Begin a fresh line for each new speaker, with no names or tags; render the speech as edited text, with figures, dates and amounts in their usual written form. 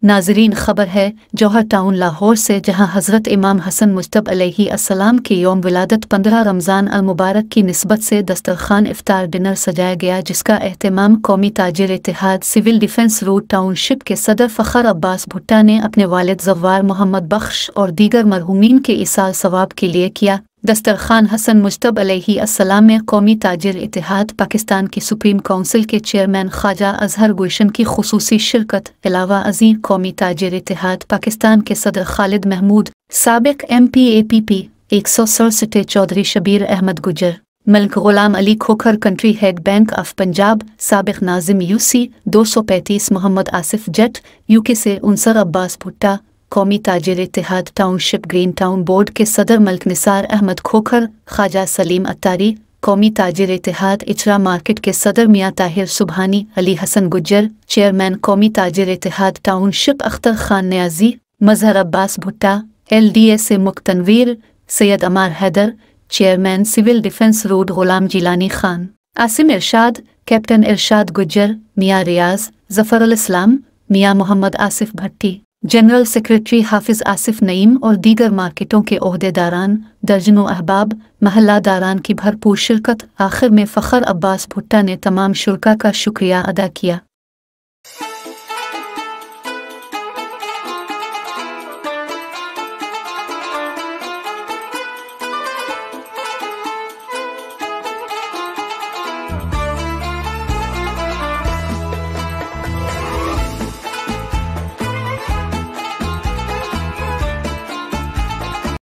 ناظرین، خبر ہے جوہر ٹاؤن لاہور سے، جہاں حضرت امام حسن مجتبی علیہ السلام کے یوم ولادت 15 رمضان المبارک کی نسبت سے دسترخوان افطار ڈنر سجایا گیا، جس کا اہتمام قومی تاجر اتحاد سول ڈیفنس روڈ ٹاؤن شپ کے صدر فخر عباس بھٹا نے اپنے والد زوار محمد بخش اور دیگر مرحومین کے ایصال ثواب کے لیے کیا۔ دسترخوان حسن مجتبی علیہ السلام میں قومی تاجر اتحاد پاکستان کی سپریم کونسل کے چیئرمین خواجہ اظہر گلشن کی خصوصی شرکت، علاوہ ازیں قومی تاجر اتحاد پاکستان کے صدر خالد محمود، سابق MPAPP 167 Chaudhry Shabbir Ahmad Gujjar, Malik Ghulam Ali Khokhar, country head Bank of Punjab سابق ناظم UC 235 محمد آصف جٹ، UK سے عنصر عباس بھٹا، قومی تاجر اتحاد ٹاؤن شپ گرین ٹاؤن بورڈ کے صدر ملک نثار احمد کھوکھر، خواجہ سلیم اتاری، قومی تاجر اتحاد اچرا مارکیٹ کے صدر میاں طاہر سبحانی، علی حسن گجر، چیئرمین قومی تاجر اتحاد township Akhtar Khan Niazi, Mazhar Abbas Bhatta, LDA سے مکتنویر، Syed Ammar Haider, chairman civil defence road Ghulam Jilani Khan, Asim Irshad, captain Irshad Gujjar, Mian Riaz, Zafar ul-Islam, Mian Muhammad Asif Bhatti, general secretary Hafiz Asif نعیم اور دیگر مارکیٹوں کے عہدے داران، درجنوں احباب، محلہ داران کی بھرپور شرکت۔ آخر میں فخر عباس بھٹا نے تمام شرکاء کا شکریہ ادا کیا۔